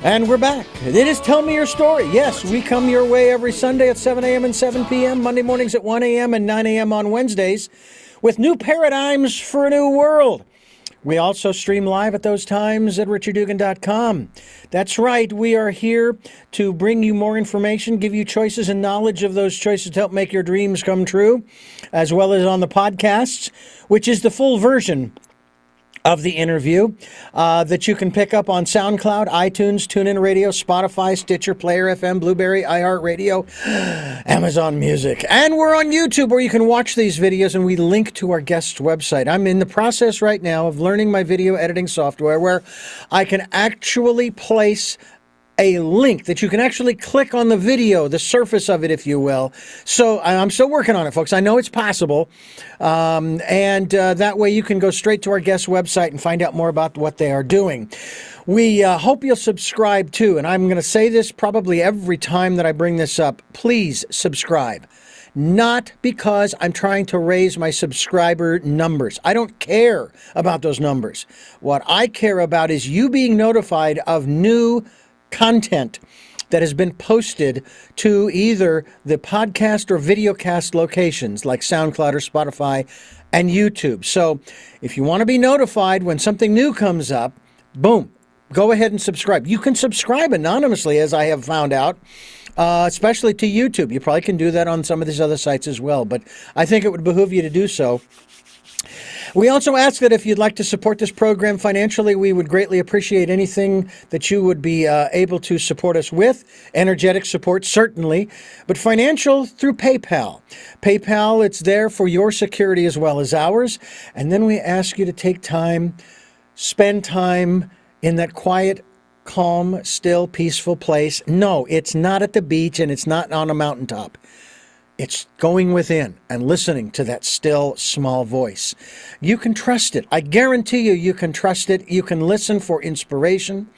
And we're back. It is Tell Me Your Story. Yes, we come your way every Sunday at 7 a.m. and 7 p.m., Monday mornings at 1 a.m. and 9 a.m. on Wednesdays with new paradigms for a new world. We also stream live at those times at richarddugan.com. That's right. We are here to bring you more information, give you choices and knowledge of those choices to help make your dreams come true, as well as on the podcasts, which is the full version of the interview that you can pick up on SoundCloud, iTunes, TuneIn Radio, Spotify, Stitcher, Player FM, Blueberry, iHeartRadio, Amazon Music. And we're on YouTube where you can watch these videos, and we link to our guest's website. I'm in the process right now of learning my video editing software where I can actually place a link that you can actually click on the video, the surface of it, if you will. So I'm still working on it, folks. I know it's possible. And that way you can go straight to our guest website and find out more about what they are doing. We hope you'll subscribe too. And I'm going to say this probably every time that I bring this up. Please subscribe. Not because I'm trying to raise my subscriber numbers. I don't care about those numbers. What I care about is you being notified of new content that has been posted to either the podcast or videocast locations like SoundCloud or Spotify and YouTube. So if you want to be notified when something new comes up, boom, go ahead and subscribe. You can subscribe anonymously, as I have found out, especially to YouTube. You probably can do that on some of these other sites as well, but I think it would behoove you to do so. We also ask that if you'd like to support this program financially, we would greatly appreciate anything that you would be able to support us with. Energetic support, certainly, but financial through PayPal. PayPal, it's there for your security as well as ours. And then we ask you to take time, spend time in that quiet, calm, still, peaceful place. No, it's not at the beach and it's not on a mountaintop. It's going within and listening to that still, small voice. You can trust it. I guarantee you can trust it. You can listen for inspiration,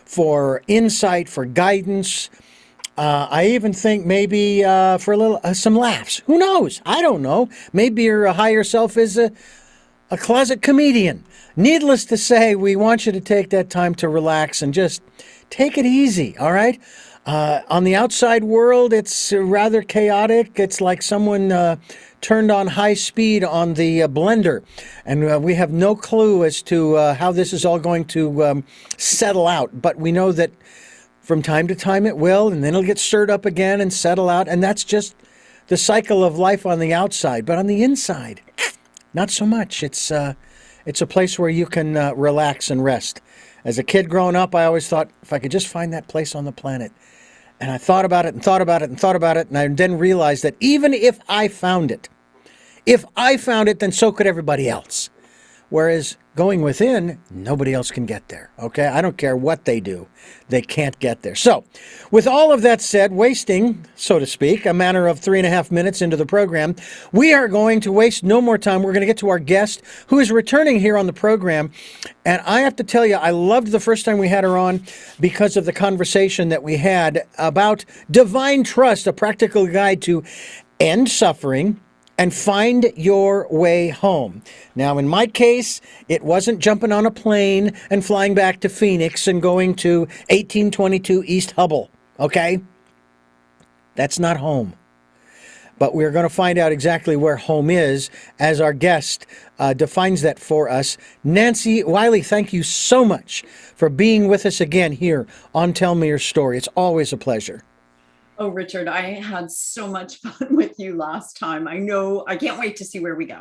for insight, for guidance. I even think maybe for a little some laughs. Who knows? I don't know. Maybe your higher self is a closet comedian. Needless to say, we want you to take that time to relax and just take it easy, all right? On the outside world, it's rather chaotic. It's like someone turned on high speed on the blender, and we have no clue as to how this is all going to settle out. But we know that from time to time it will, and then it'll get stirred up again and settle out, and that's just the cycle of life on the outside. But on the inside, not so much. It's a place where you can relax and rest. As a kid growing up, I always thought if I could just find that place on the planet. And I thought about it and thought about it and thought about it. And I then realized that even if I found it, then so could everybody else. Whereas going within, nobody else can get there. Okay? I don't care what they do. They can't get there. So with all of that said, wasting, so to speak, a matter of 3.5 minutes into the program, we are going to waste no more time. We're going to get to our guest who is returning here on the program. And I have to tell you, I loved the first time we had her on because of the conversation that we had about divine trust, a practical guide to end suffering and find your way home. Now, in my case, it wasn't jumping on a plane and flying back to Phoenix and going to 1822 East Hubble, okay? That's not home. But we're going to find out exactly where home is as our guest defines that for us. Nancy Wiley, thank you so much for being with us again here on Tell Me Your Story. It's always a pleasure. Oh, Richard, I had so much fun with you last time. I can't wait to see where we go.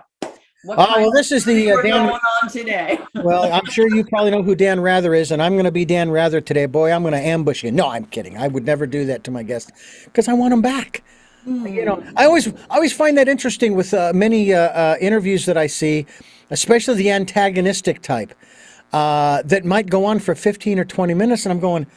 Well, this is the Dan Dan going on today. Well, I'm sure you probably know who Dan Rather is, and I'm going to be Dan Rather today. Boy, I'm going to ambush you. No, I'm kidding. I would never do that to my guest because I want him back. You know, I always find that interesting with many interviews that I see, especially the antagonistic type, that might go on for 15 or 20 minutes, and I'm going,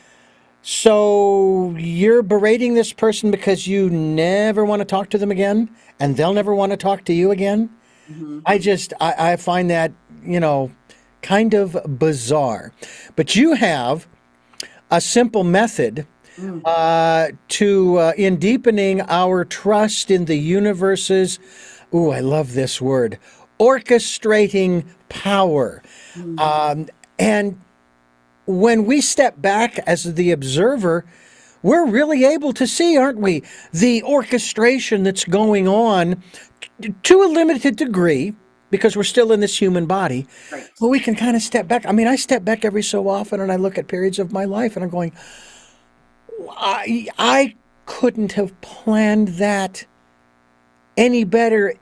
so you're berating this person because you never want to talk to them again, and they'll never want to talk to you again? Mm-hmm. I find that, kind of bizarre. But you have a simple method in deepening our trust in the universe's, I love this word, orchestrating power. And when we step back as the observer, we're really able to see, aren't we, the orchestration that's going on to a limited degree because we're still in this human body. Right. But we can kind of step back. I mean, I step back every so often and I look at periods of my life and I'm going, I couldn't have planned that any better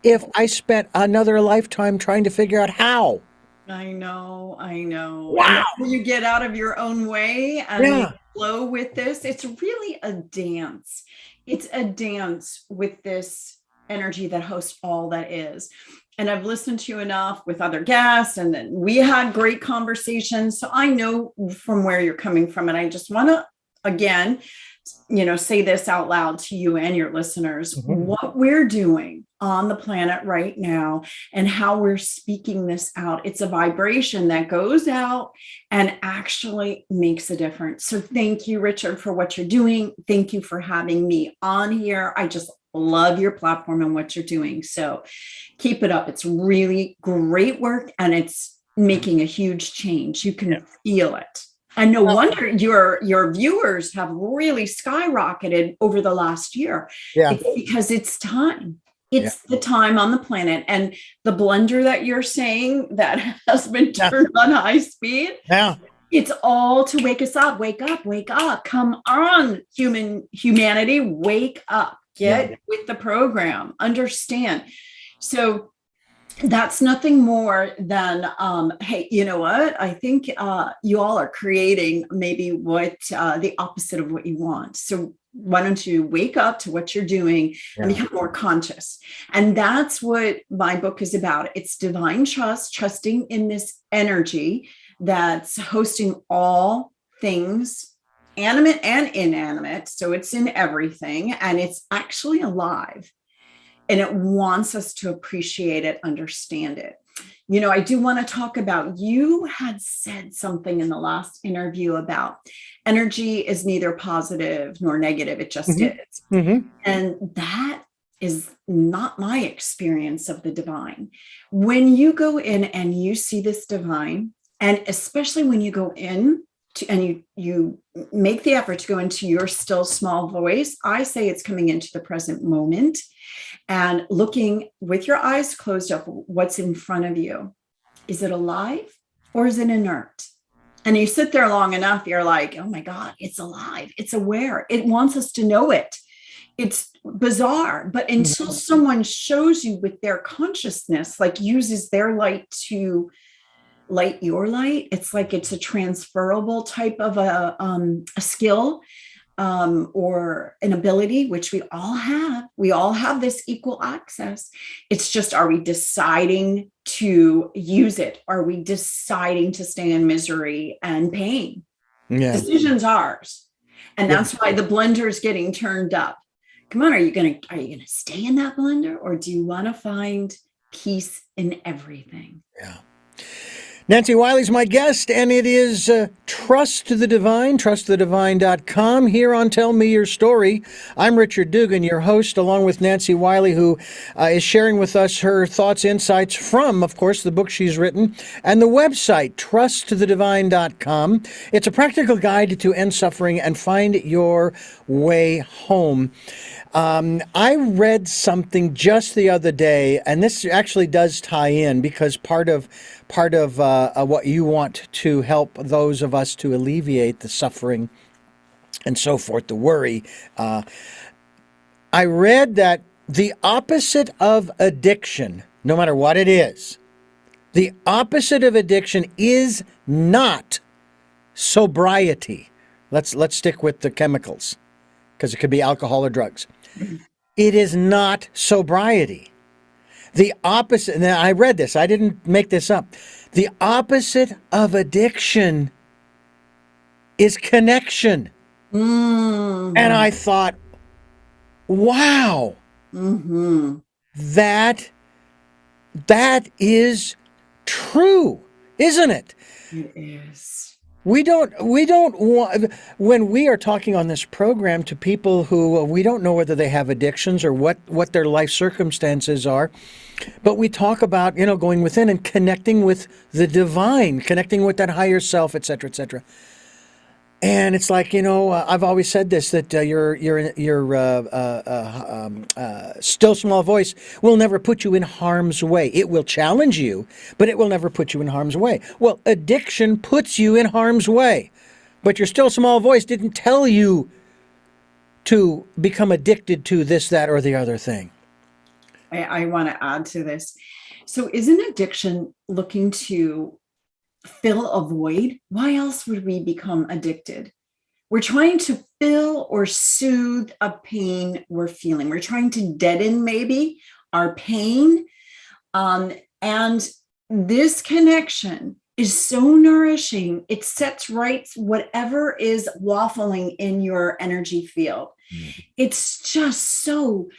if I spent another lifetime trying to figure out how. I know, I know. And Wow. the more you get out of your own way and you Yeah. flow with this, it's really a dance. It's a dance with this energy that hosts all that is. And I've listened to you enough with other guests, and then we had great conversations. So I know from where you're coming from. And I just want to, again, say this out loud to you and your listeners, what we're doing on the planet right now and how we're speaking this out. It's a vibration that goes out and actually makes a difference. So thank you, Richard, for what you're doing. Thank you for having me on here. I just love your platform and what you're doing. So keep it up. It's really great work and it's making a huge change. You can feel it. And no wonder your viewers have really skyrocketed over the last year. Yeah. It's because it's time. It's the time on the planet. And the blender that you're saying that has been turned on high speed. Yeah. It's all to wake us up. Wake up, wake up. Come on, humanity, wake up. Get with the program. Understand. So that's nothing more than, hey, you know what? I think you all are creating maybe what the opposite of what you want. So why don't you wake up to what you're doing and become more conscious? And that's what my book is about. It's divine trust, trusting in this energy that's hosting all things, animate and inanimate. So it's in everything, and it's actually alive. And it wants us to appreciate it, understand it. I do want to talk about, you had said something in the last interview about energy is neither positive nor negative. It just is. And that is not my experience of the divine. When you go in and you see this divine, and especially when you go in and you make the effort to go into your still small voice, I say it's coming into the present moment and looking with your eyes closed up, what's in front of you. Is it alive or is it inert? And you sit there long enough, you're like, oh my God, it's alive. It's aware. It wants us to know it. It's bizarre. But until someone shows you with their consciousness, like uses their light to light your light, it's like it's a transferable type of a skill. Or an ability, which we all have. We all have this equal access. It's just, are we deciding to use it? Are we deciding to stay in misery and pain? Decision's ours. And that's why the blender is getting turned up. Come on, are you gonna stay in that blender, or do you want to find peace in everything? Yeah. Nancy Wiley's my guest, and it is Trust the Divine, trustthedivine.com, here on Tell Me Your Story. I'm Richard Dugan, your host, along with Nancy Wiley, who is sharing with us her thoughts, insights from, of course, the book she's written, and the website, trustthedivine.com. It's a practical guide to end suffering and find your way home. I read something just the other day, and this actually does tie in, because part of what you want to help those of us to alleviate the suffering and so forth, the worry. I read that the opposite of addiction, no matter what it is, the opposite of addiction is not sobriety. Let's stick with the chemicals, because it could be alcohol or drugs. It is not sobriety. The opposite, and I read this, I didn't make this up. The opposite of addiction is connection. And I thought, wow, that is true, isn't it? It is. We don't want, when we are talking on this program to people who we don't know whether they have addictions or what their life circumstances are, but we talk about, going within and connecting with the divine, connecting with that higher self, et cetera, et cetera. And it's like, I've always said this, that your still small voice will never put you in harm's way. It will challenge you, but it will never put you in harm's way. Well, addiction puts you in harm's way, but your still small voice didn't tell you to become addicted to this, that, or the other thing. I want to add to this. So isn't addiction looking to fill a void? Why else would we become addicted? We're trying to fill or soothe a pain we're feeling. We're trying to deaden maybe our pain. And this connection is so nourishing. It sets right whatever is waffling in your energy field. It's just so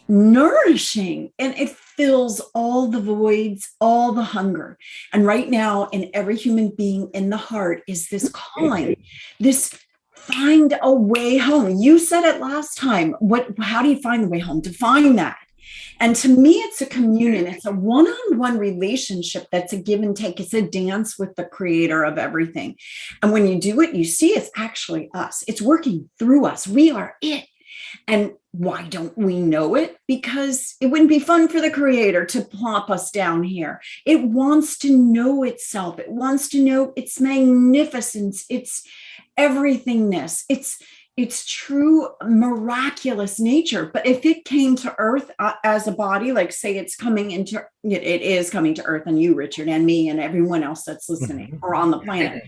nourishing, and it fills all the voids, all the hunger. And right now, in every human being in the heart is this calling, this find a way home. You said it last time. How do you find the way home? Define that. And to me, it's a communion. It's a one-on-one relationship that's a give and take. It's a dance with the creator of everything. And when you do it, you see it's actually us. It's working through us. We are it. And why don't we know it? Because it wouldn't be fun for the creator to plop us down here. It wants to know itself. It wants to know its magnificence, its everythingness, its true miraculous nature. But if it came to earth as a body, like say it is coming to earth, and you, Richard, and me, and everyone else that's listening or on the planet.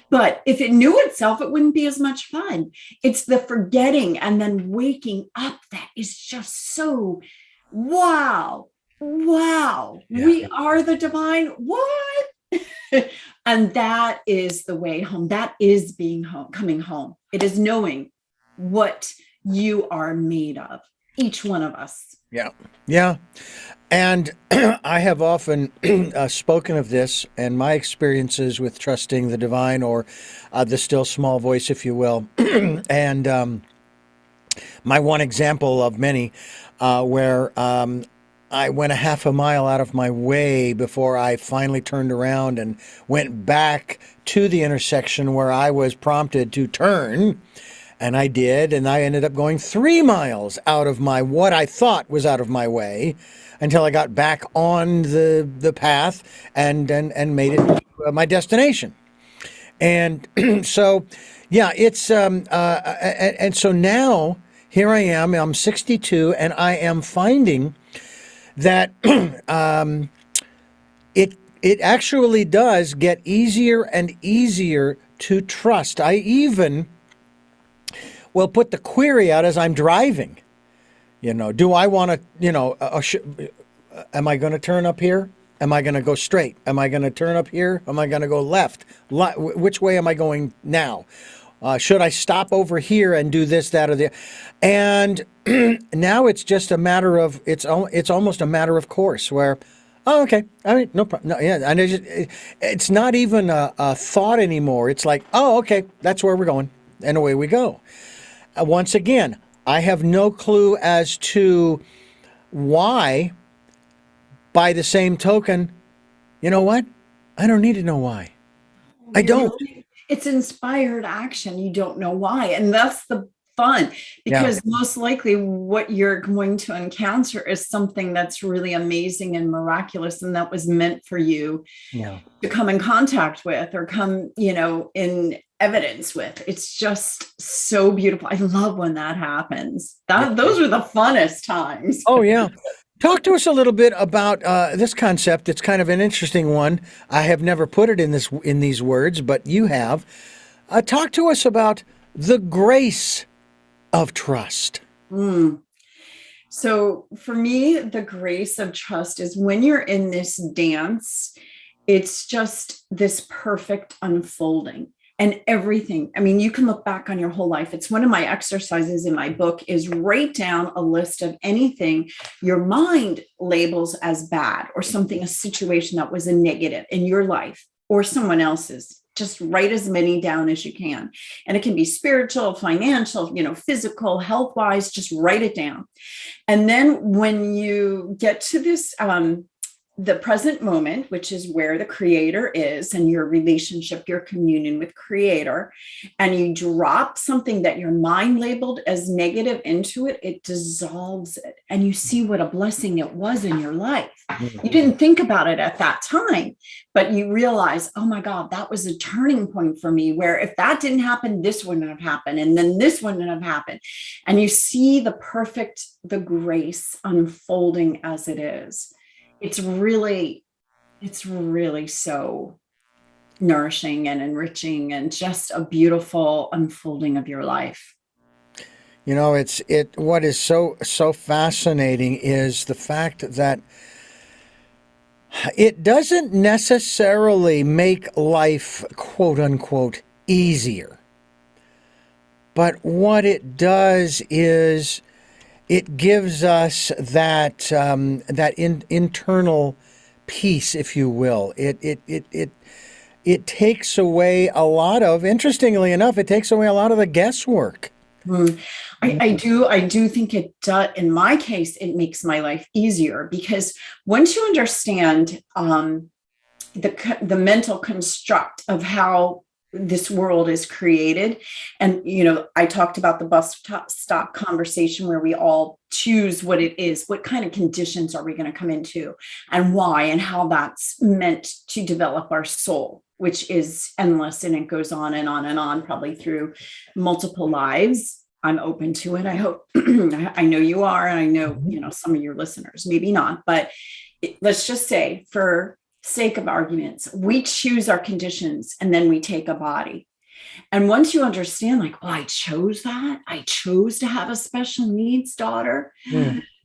But if it knew itself, it wouldn't be as much fun. It's the forgetting and then waking up that is just so, wow. Yeah. We are the divine. What? And that is the way home. That is being home, coming home. It is knowing what you are made of, each one of us. Yeah. And I have often spoken of this and my experiences with trusting the divine, or the still small voice, if you will. And my one example of many, where I went a half a mile out of my way before I finally turned around and went back to the intersection where I was prompted to turn. And I did, and I ended up going 3 miles out of what I thought was out of my way, until I got back on the path and made it to my destination. And so, yeah, it's and so now here I am. I'm 62, and I am finding that it actually does get easier and easier to trust. I even will put the query out as I'm driving. Do I want to, am I going to turn up here? Am I going to go straight? Am I going to turn up here? Am I going to go left? Which way am I going now? Should I stop over here and do this, that, or the? And now it's just a matter of, it's almost a matter of course, where, oh, okay, I mean, no problem. No, yeah, and it's not even a thought anymore. It's like, oh, okay, that's where we're going, and away we go. Once again, I have no clue as to why. By the same token, you know what? I don't need to know why. I don't. It's inspired action. You don't know why. And that's the fun, because most likely what you're going to encounter is something that's really amazing and miraculous, and that was meant for you to come in contact with, or come, in evidence with. It's just so beautiful. I love when that happens. Those are the funnest times. Oh, yeah. Talk to us a little bit about this concept. It's kind of an interesting one. I have never put it in these words, but you have. Talk to us about the grace of trust. So for me, the grace of trust is when you're in this dance, it's just this perfect unfolding. And everything, I mean, you can look back on your whole life. It's one of my exercises in my book is write down a list of anything your mind labels as bad, or something, a situation that was a negative in your life or someone else's. just write as many down as you can. And it can be spiritual, financial, physical, health wise, just write it down. And then when you get to this, the present moment, which is where the creator is and your relationship, your communion with creator, and you drop something that your mind labeled as negative into it, it dissolves it. And you see what a blessing it was in your life. You didn't think about it at that time, but you realize, oh my God, that was a turning point for me, where if that didn't happen, this wouldn't have happened. And then this wouldn't have happened. And you see the grace unfolding as it is. It's really so nourishing and enriching, and just a beautiful unfolding of your life. What is so fascinating is the fact that it doesn't necessarily make life, quote unquote, easier. But what it does is it gives us that internal peace, if you will. It takes away a lot of, interestingly enough, it takes away a lot of the guesswork. I do think it does. In my case, it makes my life easier, because once you understand the mental construct of how this world is created. And, I talked about the bus stop conversation, where we all choose what it is, what kind of conditions are we going to come into, and why, and how that's meant to develop our soul, which is endless. And it goes on and on and on, probably through multiple lives. I'm open to it. I hope, I know you are. And I know, some of your listeners, maybe not, but let's just say, for sake of arguments, we choose our conditions, and then we take a body. And once you understand, like, oh, I chose that. I chose to have a special needs daughter.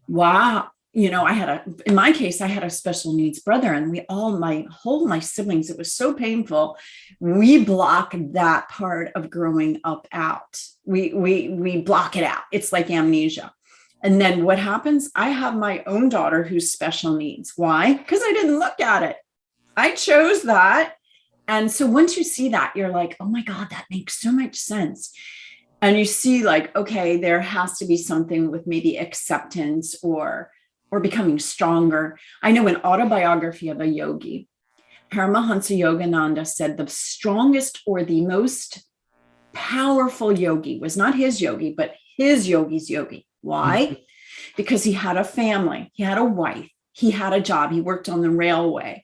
Wow. In my case, I had a special needs brother, and my siblings, it was so painful. We block that part of growing up out. We block it out. It's like amnesia. And then what happens? I have my own daughter who's special needs. Why? Because I didn't look at it. I chose that. And so once you see that, you're like, oh my God, that makes so much sense. And you see, like, okay, there has to be something with maybe acceptance or becoming stronger. I know an autobiography of a yogi, Paramahansa Yogananda, said the strongest or the most powerful yogi was not his yogi, but his yogi's yogi. Why? Because he had a family, he had a wife, he had a job, he worked on the railway.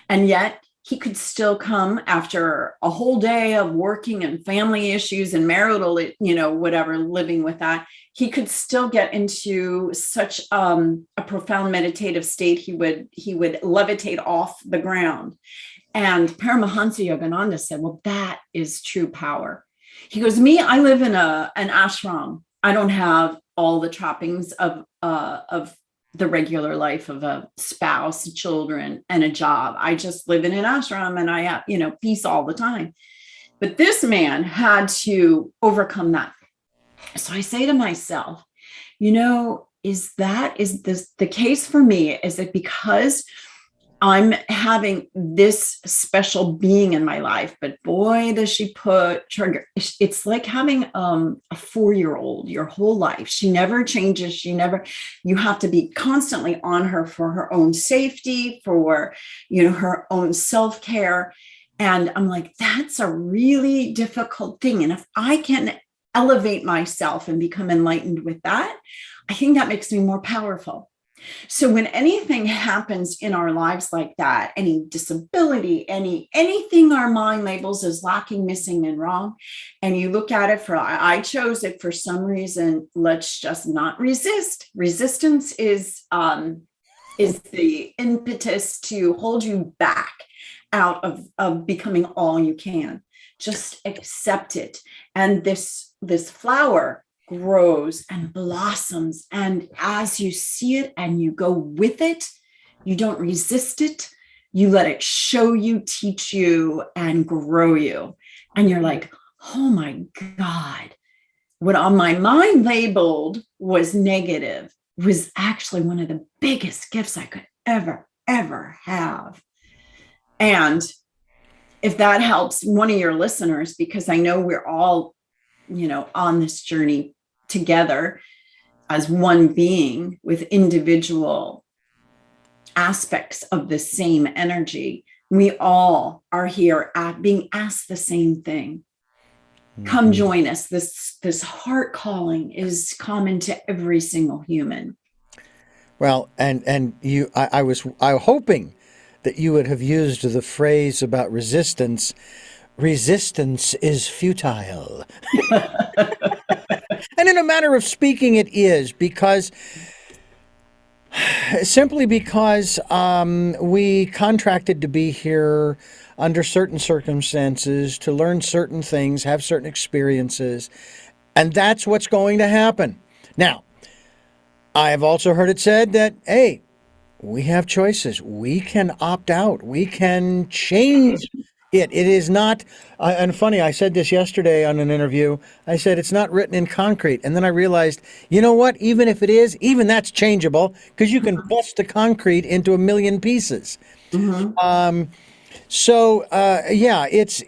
And yet he could still come after a whole day of working and family issues and marital, whatever, living with that. He could still get into such a profound meditative state. He would levitate off the ground. And Paramahansa Yogananda said, well, that is true power. He goes, I live in an ashram. I don't have all the trappings of the regular life of a spouse, children, and a job. I just live in an ashram, and I have, peace all the time. But this man had to overcome that. So I say to myself, is this the case for me? Is it because I'm having this special being in my life, but boy, does she put trigger. It's like having a 4-year-old your whole life. She never changes. You have to be constantly on her for her own safety, for, her own self-care. And I'm like, that's a really difficult thing. And if I can elevate myself and become enlightened with that, I think that makes me more powerful. So when anything happens in our lives like that, any disability, anything our mind labels as lacking, missing, and wrong, and you look at it I chose it for some reason, let's just not resist. Resistance is the impetus to hold you back out of becoming all you can. Just accept it. And this flower grows and blossoms, and as you see it and you go with it, you don't resist it, you let it show you, teach you, and grow you. And you're like, oh my God, what on my mind labeled was negative was actually one of the biggest gifts I could ever have. And if that helps one of your listeners, because I know we're all, on this journey together as one being with individual aspects of the same energy. We all are here being asked the same thing. Come join us. This heart calling is common to every single human. Well, and I was hoping that you would have used the phrase about resistance. Resistance is futile. And in a manner of speaking, it is, simply because we contracted to be here under certain circumstances, to learn certain things, have certain experiences, and that's what's going to happen. Now, I have also heard it said that, hey, we have choices. We can opt out. We can change it. It is not, and funny, I said this yesterday on an interview. I said, it's not written in concrete. And then I realized, you know what? Even if it is, even that's changeable, because you can bust the concrete into a million pieces. Mm-hmm.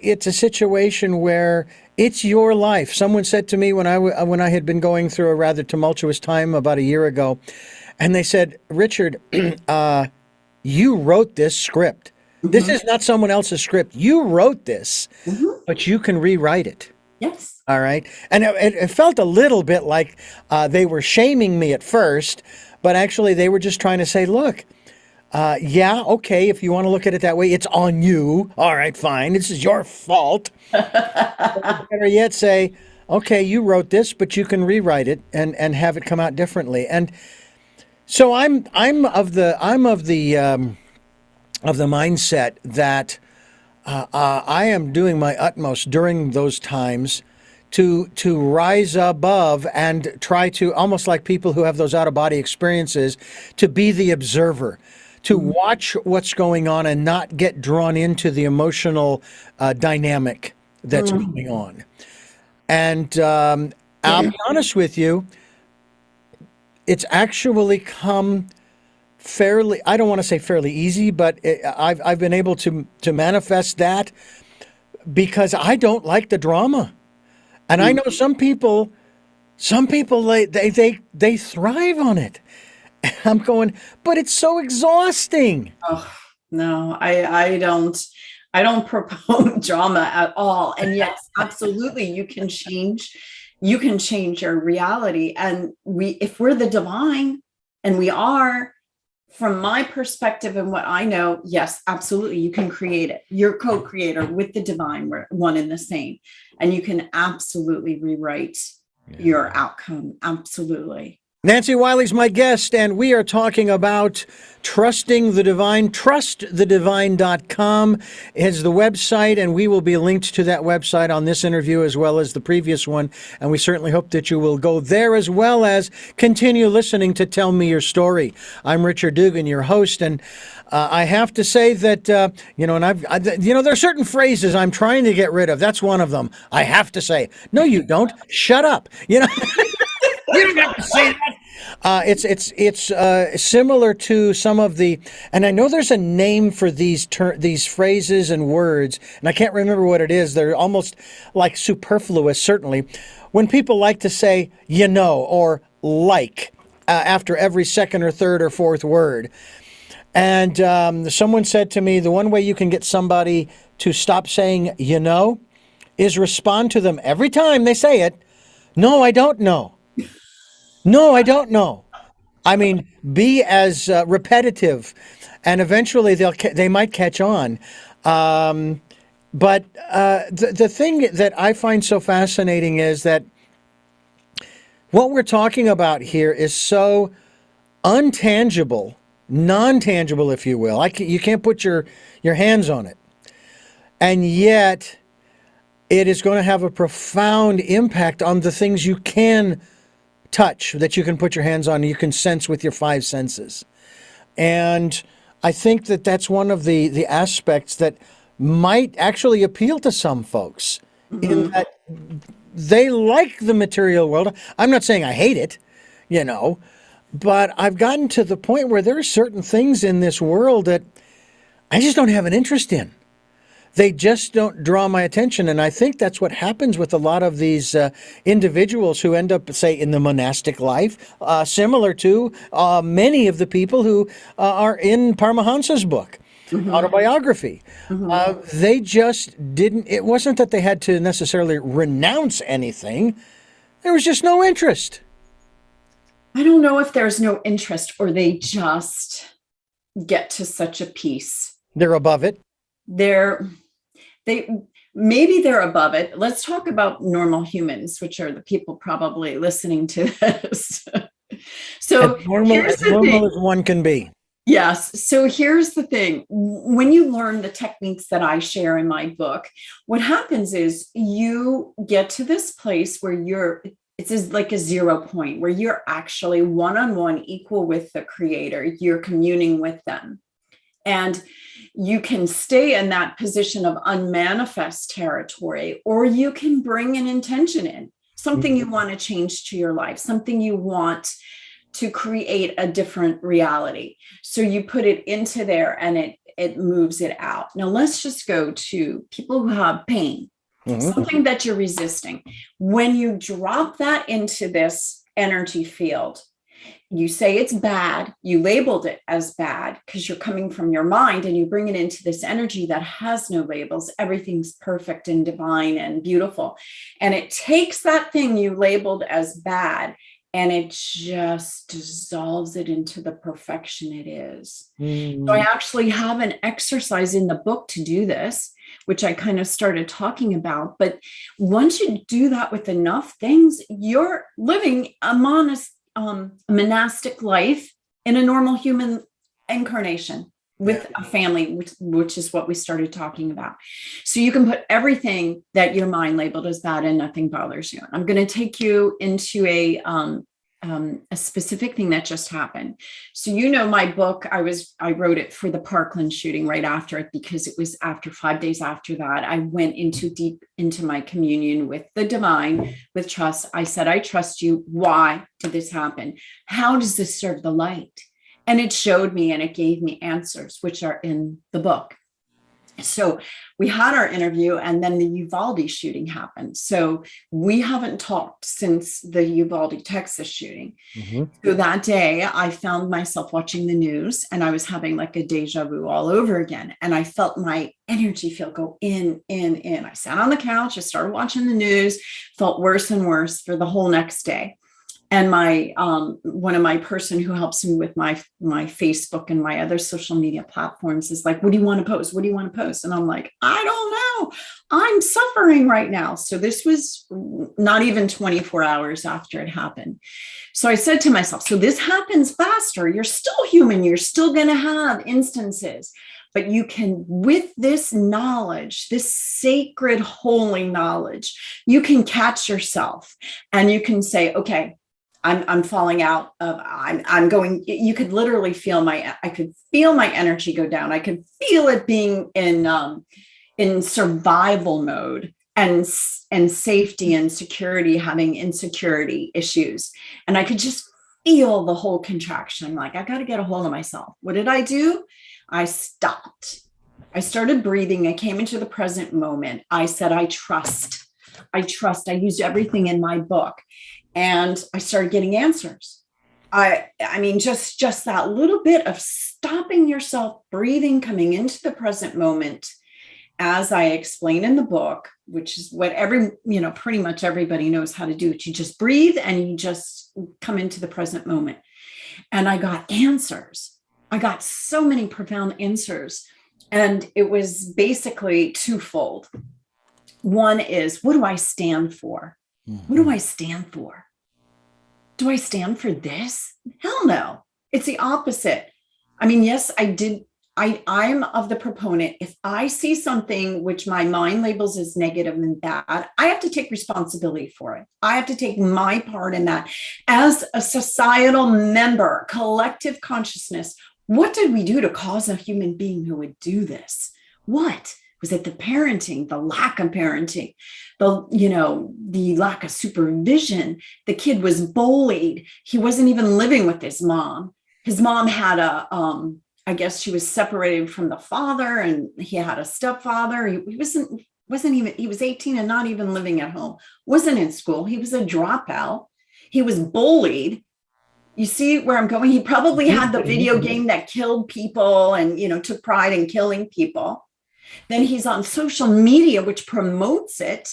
It's a situation where it's your life. Someone said to me when I had been going through a rather tumultuous time about a year ago, and they said, Richard, you wrote this script. Mm-hmm. This is not someone else's script. You wrote this, but you can rewrite it. Yes. All right. And it felt a little bit like they were shaming me at first, but actually they were just trying to say, look, okay, if you want to look at it that way, it's on you. All right, fine. This is your fault. Better yet, say, okay, you wrote this, but you can rewrite it and have it come out differently. And so I'm of the mindset that I am doing my utmost during those times to rise above and try to, almost like people who have those out-of-body experiences, to be the observer, to watch what's going on and not get drawn into the emotional dynamic that's going on. And I'll be honest with you, it's actually come fairly, I don't want to say fairly easy, but I've been able to manifest that because I don't like the drama. And I know some people they thrive on it. And I'm going, but it's so exhausting. Oh, no, I don't propose drama at all. And yes, absolutely, you can change your reality. And if we're the divine, and we are, from my perspective and what I know, yes, absolutely, you can create it. You're co-creator with the divine. We're one and the same. And you can absolutely rewrite your outcome. Absolutely. Nancy Wiley's my guest, and we are talking about trusting the divine. TrustTheDivine.com is the website, and we will be linked to that website on this interview as well as the previous one. And we certainly hope that you will go there as well as continue listening to Tell Me Your Story. I'm Richard Dugan, your host, and I have to say that, there are certain phrases I'm trying to get rid of. That's one of them. I have to say, no, you don't. Shut up. You don't have to say that. It's similar to some of the, and I know there's a name for these phrases and words, and I can't remember what it is. They're almost like superfluous, certainly. When people like to say, or like, after every second or third or fourth word. And someone said to me, the one way you can get somebody to stop saying, is respond to them every time they say it. No, I don't know. No, I don't know. I mean, be as repetitive, and eventually they might catch on. But the thing that I find so fascinating is that what we're talking about here is so untangible, non-tangible, if you will. You can't put your hands on it, and yet it is going to have a profound impact on the things you can touch, that you can put your hands on, and you can sense with your five senses. And I think that that's one of the aspects that might actually appeal to some folks, in that they like the material world. I'm not saying I hate it, but I've gotten to the point where there are certain things in this world that I just don't have an interest in. They just don't draw my attention. And I think that's what happens with a lot of these individuals who end up, say, in the monastic life, similar to many of the people who are in Paramahansa's book, autobiography. They just didn't, it wasn't that they had to necessarily renounce anything, there was just no interest. I don't know if there's no interest or they just get to such a peace. They're above it. Maybe they're above it. Let's talk about normal humans, which are the people probably listening to this. So as normal as one can be. Yes. So here's the thing. When you learn the techniques that I share in my book, what happens is you get to this place where it's like a 0 point where you're actually one-on-one equal with the creator. You're communing with them. And you can stay in that position of unmanifest territory, or you can bring an intention in, something you want to change to your life, something you want to create a different reality. So you put it into there and it moves it out. Now let's just go to people who have pain, something that you're resisting. When you drop that into this energy field, you say it's bad, you labeled it as bad because you're coming from your mind and you bring it into this energy that has no labels. Everything's perfect and divine and beautiful. And it takes that thing you labeled as bad and it just dissolves it into the perfection it is. So I actually have an exercise in the book to do this, which I kind of started talking about. But once you do that with enough things, you're living a monastic life in a normal human incarnation with a family, which is what we started talking about. So you can put everything that your mind labeled as bad and nothing bothers you. I'm going to take you into a specific thing that just happened. So, my book, I wrote it for the Parkland shooting right after it, because it was 5 days after that, I went deep into my communion with the divine, with trust. I said, I trust you. Why did this happen? How does this serve the light? And it showed me and it gave me answers, which are in the book. So we had our interview and then the Uvalde shooting happened. So we haven't talked since the Uvalde, Texas shooting. So that day I found myself watching the news and I was having like a deja vu all over again. And I felt my energy field go in. I sat on the couch, I started watching the news, felt worse and worse for the whole next day. And my one of my person who helps me with my Facebook and my other social media platforms is like, what do you want to post? What do you want to post? And I'm like, I don't know. I'm suffering right now. So this was not even 24 hours after it happened. So I said to myself, so this happens faster. You're still human. You're still going to have instances. But you can, with this knowledge, this sacred, holy knowledge, you can catch yourself and you can say, okay, I'm falling out of, I'm going, you could literally I could feel my energy go down. I could feel it being in survival mode and safety and security, having insecurity issues. And I could just feel the whole contraction. I'm like, I got to get a hold of myself. What did I do? I stopped. I started breathing. I came into the present moment. I said, I trust. I used everything in my book. And I started getting answers. I mean, just that little bit of stopping yourself, breathing, coming into the present moment, as I explain in the book, which is what pretty much everybody knows how to do it. You just breathe and you just come into the present moment. And I got answers. I got so many profound answers. And it was basically twofold. One is, what do I stand for? What do I stand for? Do I stand for this? Hell no. It's the opposite. I mean, yes, I did. I'm of the proponent. If I see something which my mind labels as negative and bad, I have to take responsibility for it. I have to take my part in that. As a societal member, collective consciousness, what did we do to cause a human being who would do this? What? Was it the parenting, the lack of parenting, the lack of supervision? The kid was bullied. He wasn't even living with his mom. His mom had a I guess she was separated from the father, and he had a stepfather. He wasn't even, he was 18 and not even living at home, wasn't in school. He was a dropout. He was bullied. You see where I'm going? He probably had the video game that killed people and, took pride in killing people. Then he's on social media, which promotes it,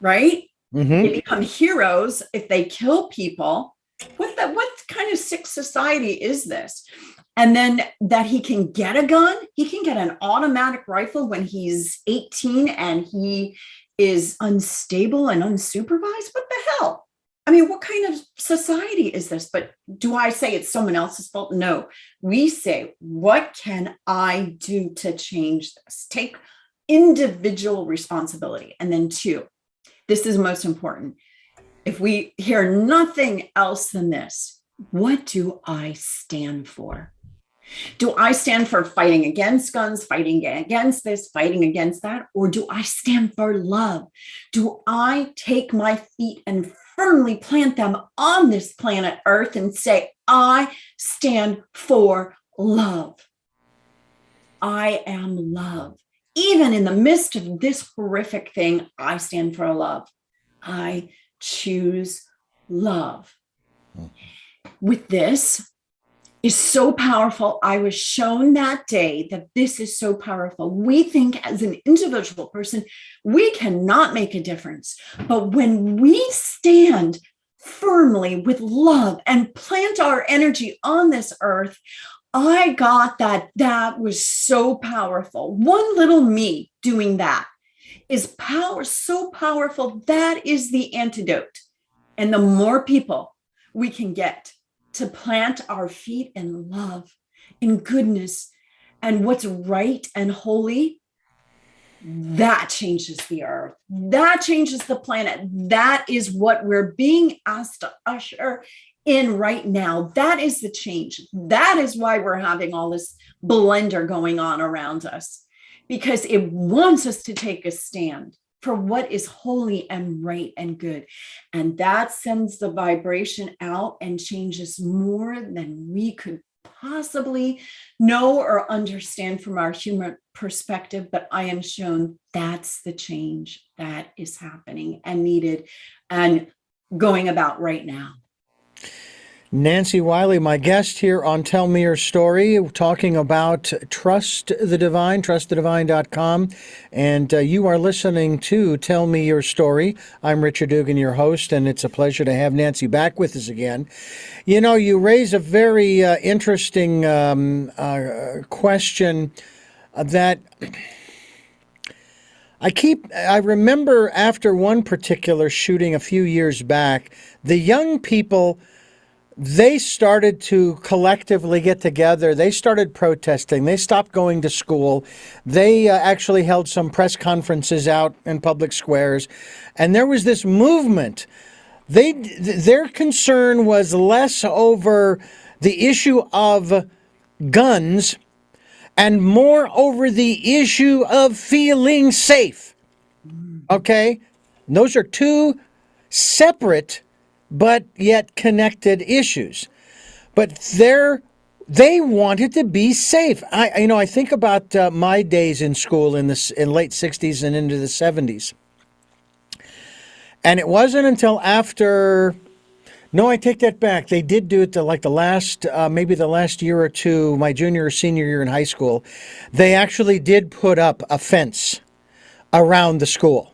right? They become heroes if they kill people. What kind of sick society is this? And then that he can get a gun, he can get an automatic rifle when he's 18 and he is unstable and unsupervised. What the hell? I mean, what kind of society is this? But do I say it's someone else's fault? No, we say, what can I do to change this? Take individual responsibility. And then 2, this is most important. If we hear nothing else than this, what do I stand for? Do I stand for fighting against guns, fighting against this, fighting against that? Or do I stand for love? Do I take my feet and firmly plant them on this planet Earth and say, I stand for love? I am love. Even in the midst of this horrific thing, I stand for love. I choose love. With this is so powerful. I was shown that day that this is so powerful. We think as an individual person, we cannot make a difference. But when we stand firmly with love and plant our energy on this earth, I got that. That was so powerful. One little me doing that is so powerful. That is the antidote. And the more people we can get to plant our feet in love, in goodness, and what's right and holy, that changes the earth. That changes the planet. That is what we're being asked to usher in right now. That is the change. That is why we're having all this blender going on around us, because it wants us to take a stand for what is holy and right and good. And that sends the vibration out and changes more than we could possibly know or understand from our human perspective. But I am shown that's the change that is happening and needed and going about right now. Nancy Wiley, my guest here on Tell Me Your Story, talking about Trust the Divine, trustthedivine.com. And you are listening to Tell Me Your Story. I'm Richard Dugan, your host, and it's a pleasure to have Nancy back with us again. You know, you raise a very interesting question that I remember after one particular shooting a few years back, the young people, they started to collectively get together. They started protesting. They stopped going to school. They actually held some press conferences out in public squares. And there was this movement. Their concern was less over the issue of guns and more over the issue of feeling safe. Okay? Those are two separate but yet connected issues. But they wanted to be safe. I think about my days in school in late 60s and into the 70s. And it wasn't until after, no, I take that back. They did do it maybe the last year or two, my junior or senior year in high school. They actually did put up a fence around the school.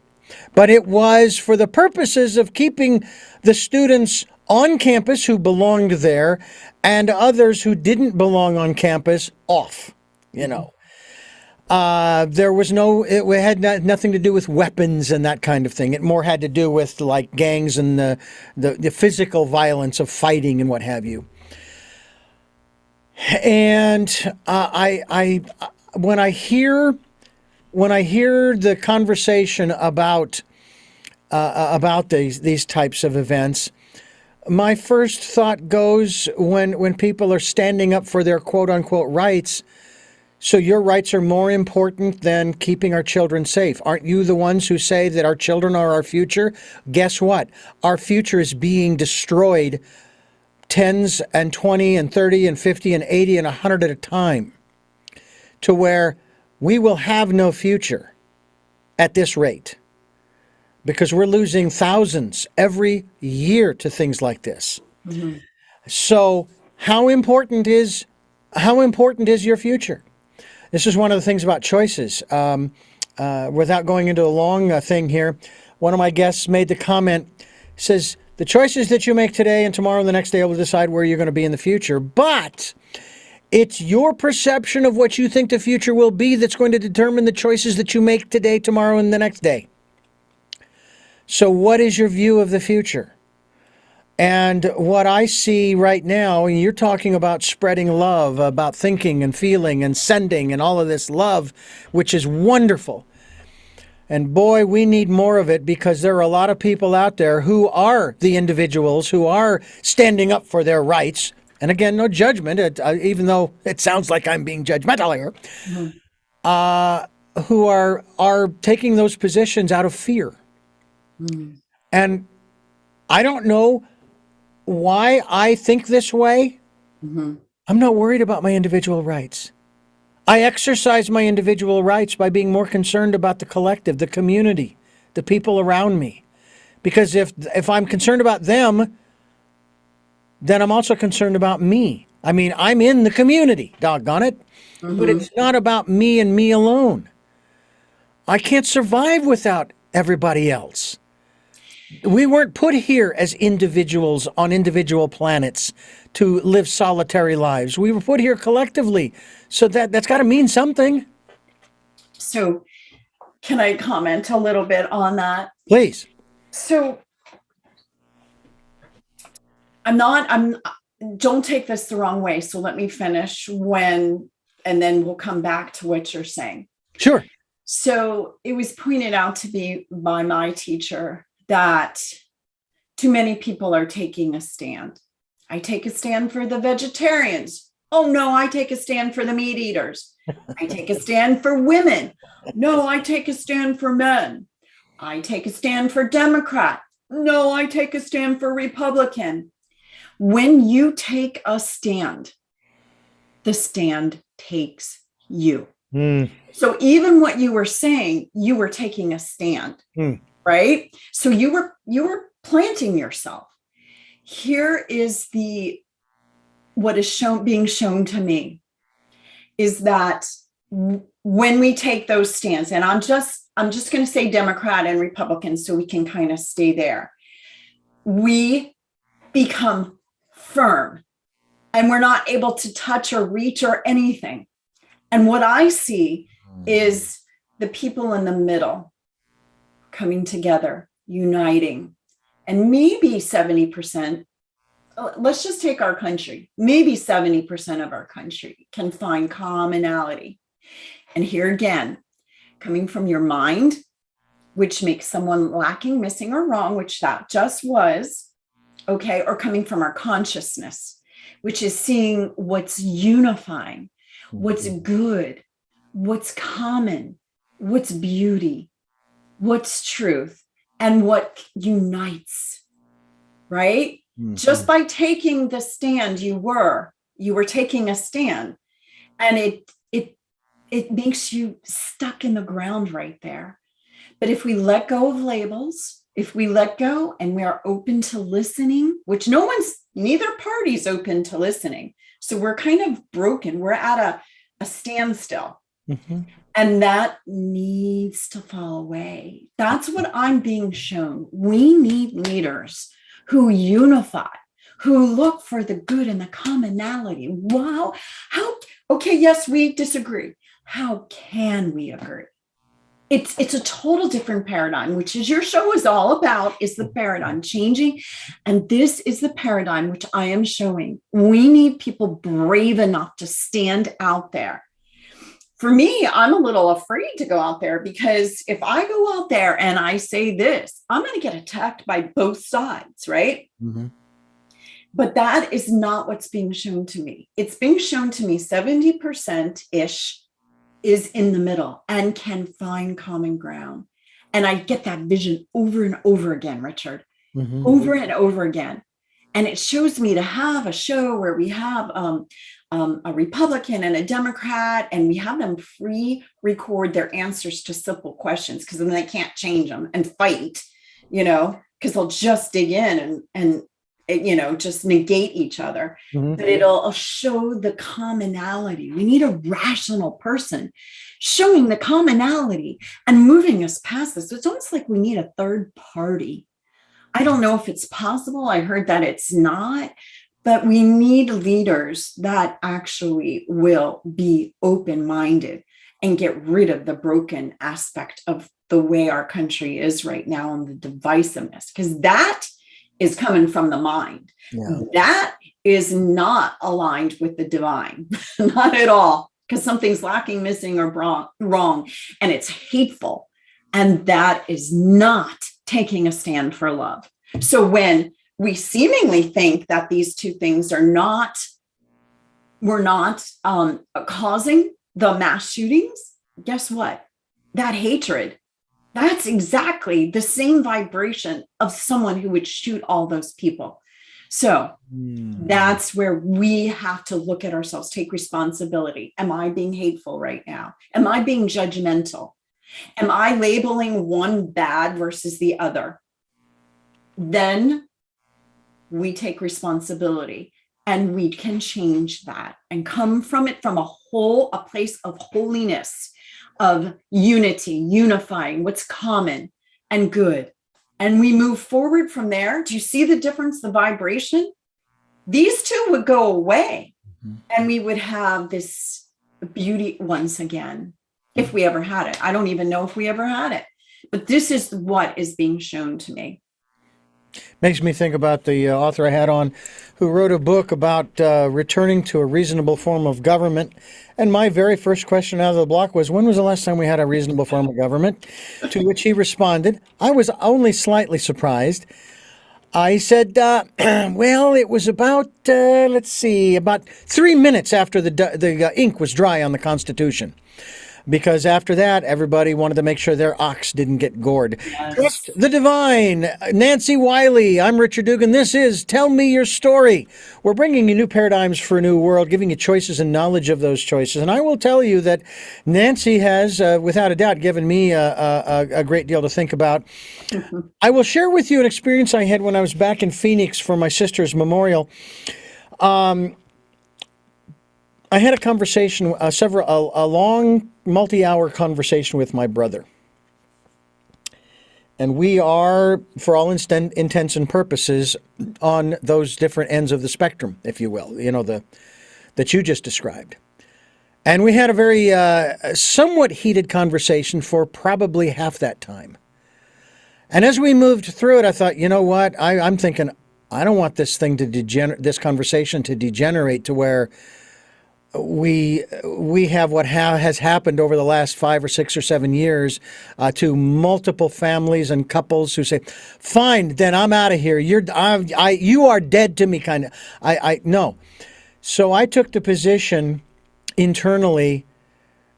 But it was for the purposes of keeping the students on campus who belonged there and others who didn't belong on campus off, There was it had nothing to do with weapons and that kind of thing. It more had to do with like gangs and the physical violence of fighting and what have you. And when I hear the conversation about these types of events, my first thought goes when people are standing up for their quote unquote rights. So your rights are more important than keeping our children safe. Aren't you the ones who say that our children are our future? Guess what? Our future is being destroyed 10s and 20 and 30 and 50 and 80 and 100 at a time. to where we will have no future at this rate, because we're losing thousands every year to things like this. Mm-hmm. So how important is your future? This is one of the things about choices. Without going into a long thing here, one of my guests made the comment, says, the choices that you make today and tomorrow and the next day will decide where you're going to be in the future. But it's your perception of what you think the future will be that's going to determine the choices that you make today, tomorrow, and the next day. So what is your view of the future? And what I see right now, and you're talking about spreading love, about thinking and feeling and sending and all of this love, which is wonderful. And boy, we need more of it, because there are a lot of people out there who are the individuals who are standing up for their rights. And again, no judgment, even though it sounds like I'm being judgmental here, who are taking those positions out of fear. And I don't know why I think this way. I'm not worried about my individual rights. I exercise my individual rights by being more concerned about the collective, the community, the people around me. Because if I'm concerned about them, then I'm also concerned about me. I mean, I'm in the community, doggone it. But it's not about me and me alone. I can't survive without everybody else. We weren't put here as individuals on individual planets to live solitary lives. We were put here collectively. So that's got to mean something. So can I comment a little bit on that? Please. So don't take this the wrong way. So let me finish and then we'll come back to what you're saying. Sure. So it was pointed out to me by my teacher that too many people are taking a stand. I take a stand for the vegetarians. Oh no, I take a stand for the meat eaters. I take a stand for women. No, I take a stand for men. I take a stand for Democrat. No, I take a stand for Republican. When you take a stand, the stand takes you. So even what you were saying, you were taking a stand, right? So you were planting yourself. Here is what is being shown to me is that when we take those stands, and I'm just going to say Democrat and Republican so we can kind of stay there, we become firm and we're not able to touch or reach or anything. And what I see is the people in the middle coming together, uniting, and maybe 70%, let's just take our country, maybe 70% of our country can find commonality. And here again, coming from your mind, which makes someone lacking, missing, or wrong, which that just was, okay, or coming from our consciousness, which is seeing what's unifying, what's good, what's common, what's beauty, what's truth, and what unites, right? Just by taking the stand, you were taking a stand, and it makes you stuck in the ground right there. But if we let go of labels, if we let go and we are open to listening, which neither party's open to listening. So we're kind of broken. We're at a standstill. And that needs to fall away. That's what I'm being shown. We need leaders who unify, who look for the good and the commonality. Wow. Okay, yes, we disagree. How can we agree? It's a total different paradigm, which is your show is all about, is the paradigm changing. And this is the paradigm which I am showing. We need people brave enough to stand out there. For me, I'm a little afraid to go out there, because if I go out there and I say this, I'm going to get attacked by both sides, right? But that is not what's being shown to me. It's being shown to me 70%-ish is in the middle and can find common ground. And I get that vision over and over again, Richard, over and over again. And it shows me to have a show where we have a Republican and a Democrat, and we have them pre-record their answers to simple questions, because then they can't change them and fight, because they'll just dig in and just negate each other. Mm-hmm. But it'll show the commonality. We need a rational person showing the commonality and moving us past this. So it's almost like we need a third party. I don't know if it's possible. I heard that it's not, but we need leaders that actually will be open-minded and get rid of the broken aspect of the way our country is right now and the divisiveness, because that is coming from the mind. Yeah. That is not aligned with the divine, not at all, because something's lacking, missing, or wrong, and it's hateful. And that is not taking a stand for love. So when we seemingly think that these two things were not causing the mass shootings, guess what? That hatred, that's exactly the same vibration of someone who would shoot all those people. So that's where we have to look at ourselves, take responsibility. Am I being hateful right now? Am I being judgmental? Am I labeling one bad versus the other? Then we take responsibility and we can change that and come from it from a place of holiness, of unity, unifying what's common and good. And we move forward from there. Do you see the difference, the vibration? These two would go away and we would have this beauty once again, if we ever had it. I don't even know if we ever had it, but this is what is being shown to me. Makes me think about the author I had on who wrote a book about returning to a reasonable form of government. And my very first question out of the block was, when was the last time we had a reasonable form of government? To which he responded, I was only slightly surprised. I said, well, it was about 3 minutes after the ink was dry on the Constitution. Because after that, everybody wanted to make sure their ox didn't get gored. Yes. Trust the divine. Nancy Wiley. I'm Richard Dugan. This is Tell Me Your Story. We're bringing you new paradigms for a new world, giving you choices and knowledge of those choices. And I will tell you that Nancy has, without a doubt, given me a great deal to think about. I will share with you an experience I had when I was back in Phoenix for my sister's memorial. I had a conversation, a long, multi-hour conversation with my brother. And we are, for all intents and purposes, on those different ends of the spectrum, if you will, that you just described. And we had a very somewhat heated conversation for probably half that time. And as we moved through it, I thought, you know what? I'm thinking, I don't want this thing to this conversation to degenerate to where we have what has happened over the last 5 or 6 or 7 years to multiple families and couples who say, "Fine, then I'm out of here. You are dead to me." Kind of. No. So I took the position internally.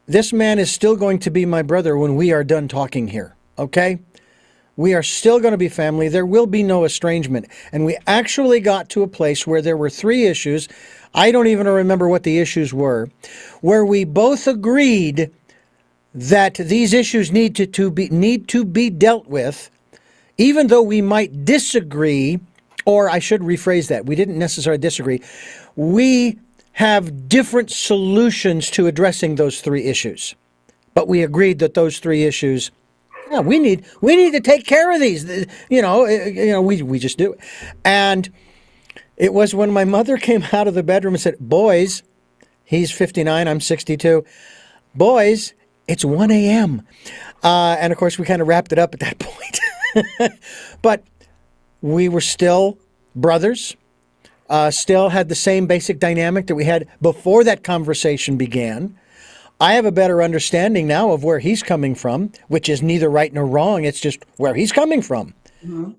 This man is still going to be my brother when we are done talking here. Okay. We are still going to be family. There will be no estrangement. And we actually got to a place where there were 3 issues. I don't even remember what the issues were, where we both agreed that these issues need to be dealt with, even though we might disagree, or I should rephrase that. We didn't necessarily disagree. We have different solutions to addressing those 3 issues. But we agreed that those 3 issues, yeah, we need to take care of these. We just do it. And it was when my mother came out of the bedroom and said, "Boys," he's 59, I'm 62. "Boys, it's 1 a.m." And of course, we kind of wrapped it up at that point. But we were still brothers, still had the same basic dynamic that we had before that conversation began. I have a better understanding now of where he's coming from, which is neither right nor wrong. It's just where he's coming from. Mm-hmm.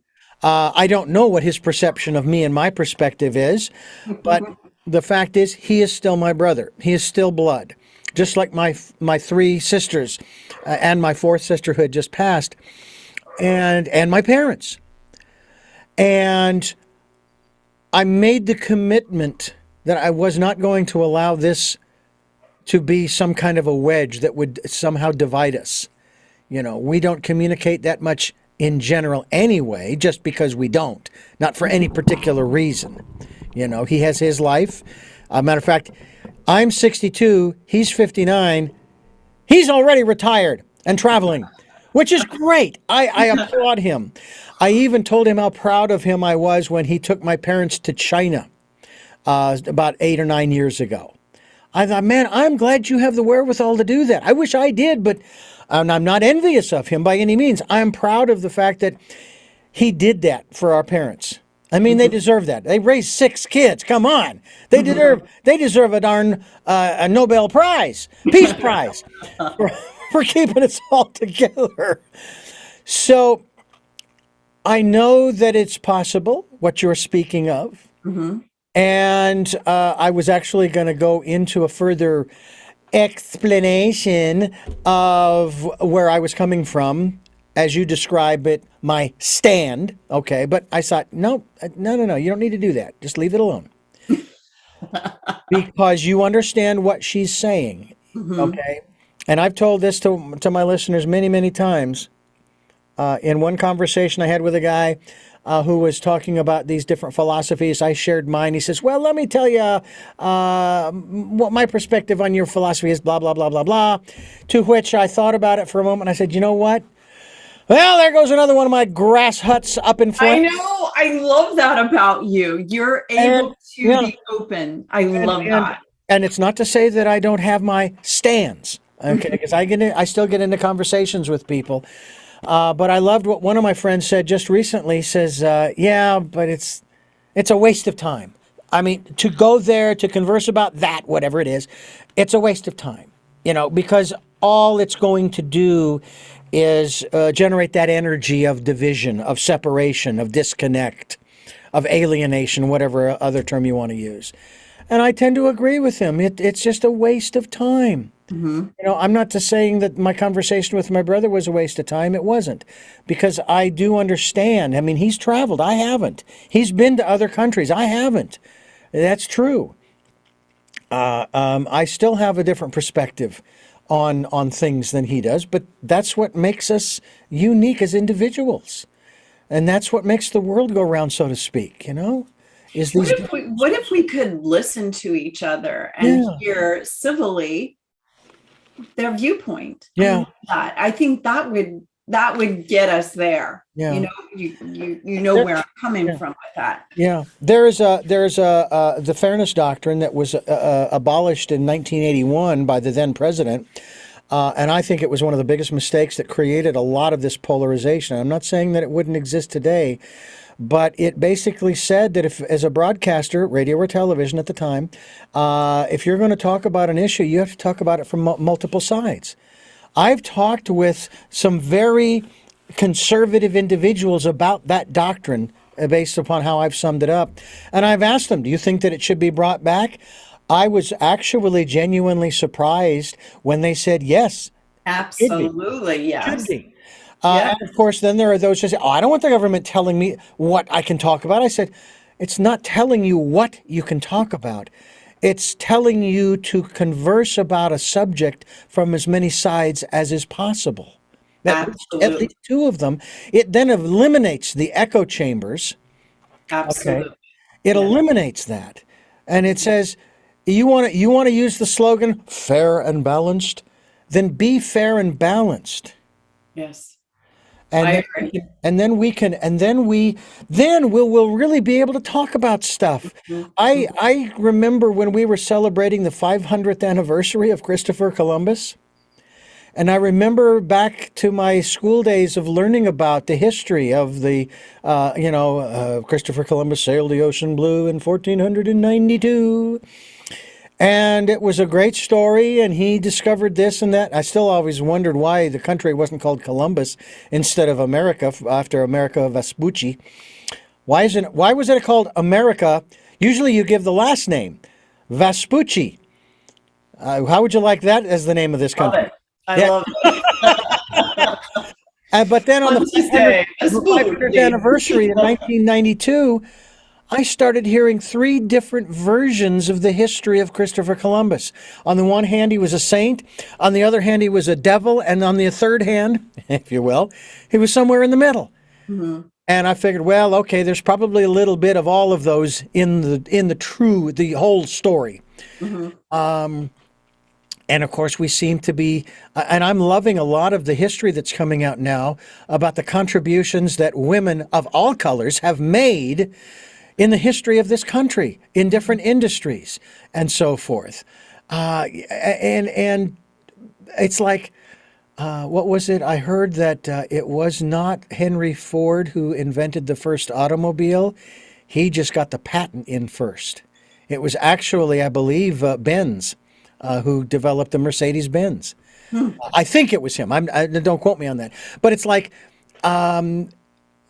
I don't know what his perception of me and my perspective is, but the fact is he is still my brother. He is still blood, just like my 3 sisters and my 4th sister who had just passed, and my parents. And I made the commitment that I was not going to allow this to be some kind of a wedge that would somehow divide us. We don't communicate that much in general anyway, just because we don't, not for any particular reason. He has his life. Matter of fact, I'm 62, he's 59. He's already retired and traveling, which is great. I applaud him. I even told him how proud of him I was when he took my parents to China about 8 or 9 years ago. I thought, man, I'm glad you have the wherewithal to do that. I wish I did, but I'm not envious of him by any means. I'm proud of the fact that he did that for our parents. I mean, they deserve that. They raised 6 kids. Come on, they deserve a darn a Nobel Prize, Peace Prize, for keeping us all together. So I know that it's possible what you're speaking of, and I was actually going to go into a further explanation of where I was coming from, as you describe it, my stand. Okay, but I thought, no, you don't need to do that. Just leave it alone. Because you understand what she's saying. Okay. And I've told this to my listeners many, many times. In one conversation I had with a guy who was talking about these different philosophies, I shared mine. He says, well, let me tell you what my perspective on your philosophy is, blah, blah, blah, blah, blah. To which I thought about it for a moment. I said, you know what? Well, there goes another one of my grass huts up in front. I know. I love that about you. You're able to be open. I love that. And it's not to say that I don't have my stands, okay? Because I still get into conversations with people. But I loved what one of my friends said just recently. He says, yeah, but it's a waste of time. I mean, to go there to converse about that, whatever it is, it's a waste of time, because all it's going to do is generate that energy of division, of separation, of disconnect, of alienation, whatever other term you want to use. And I tend to agree with him. It's just a waste of time. I'm not just saying that my conversation with my brother was a waste of time. It wasn't, because I do understand. I mean, he's traveled. I haven't. He's been to other countries. I haven't. That's true. I still have a different perspective on things than he does, but that's what makes us unique as individuals. And that's what makes the world go round, so to speak, is these. What if we could listen to each other and hear civilly their viewpoint? Yeah. I think that would get us there. Yeah. You know where I'm coming from with that. Yeah. There's the fairness doctrine that was abolished in 1981 by the then president. And I think it was one of the biggest mistakes that created a lot of this polarization. I'm not saying that it wouldn't exist today, but it basically said that if, as a broadcaster, radio or television at the time, if you're going to talk about an issue, you have to talk about it from multiple sides. I've talked with some very conservative individuals about that doctrine based upon how I've summed it up. And I've asked them, do you think that it should be brought back? I was actually genuinely surprised when they said yes. Absolutely, yes. And of course, then there are those who say, I don't want the government telling me what I can talk about. I said, it's not telling you what you can talk about. It's telling you to converse about a subject from as many sides as is possible. At least 2 of them. It then eliminates the echo chambers. Absolutely. Okay? It eliminates that. And it says, you want to use the slogan, fair and balanced? Then be fair and balanced. Yes. And then we'll really be able to talk about stuff. I remember when we were celebrating the 500th anniversary of Christopher Columbus, and I remember back to my school days of learning about the history of the, Christopher Columbus sailed the ocean blue in 1492. And it was a great story, and he discovered this and that. I still always wondered why the country wasn't called Columbus instead of America, after America Vespucci. Why was it called America? Usually you give the last name, Vespucci. How would you like that as the name of this country? I love it. But then on the 500th anniversary in 1992, I started hearing three different versions of the history of Christopher Columbus. On the one hand, he was a saint. On the other hand, he was a devil. And on the third hand, if you will, he was somewhere in the middle. Mm-hmm. And I figured, well, okay, there's probably a little bit of all of those in the whole story. Mm-hmm. And of course, we seem to be, and I'm loving a lot of the history that's coming out now about the contributions that women of all colors have made in the history of this country, in different industries and so forth. And it's like, what was it? I heard that it was not Henry Ford who invented the first automobile. He just got the patent in first. It was actually, I believe, Benz who developed the Mercedes-Benz. I think it was him. Don't quote me on that. But it's like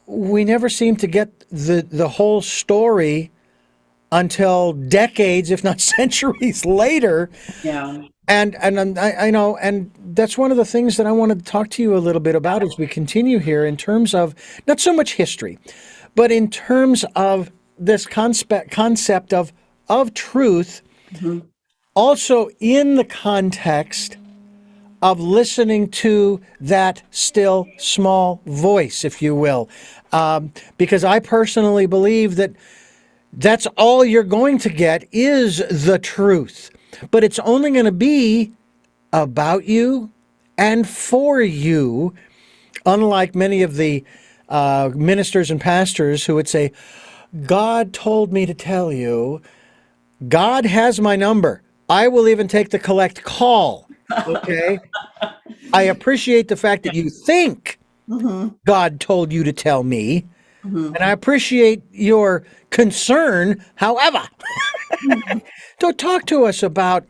we never seem to get the whole story until decades, if not centuries later. Yeah. And I know, and that's one of the things that I wanted to talk to you a little bit about as we continue here in terms of not so much history, but in terms of this concept of truth, also in the context of listening to that still small voice, if you will. Because I personally believe that that's all you're going to get is the truth. But it's only going to be about you and for you, unlike many of the ministers and pastors who would say, God told me to tell you, God has my number. I will even take the collect call. Okay? I appreciate the fact that you think God told you to tell me, and I appreciate your concern. However, don't talk to us about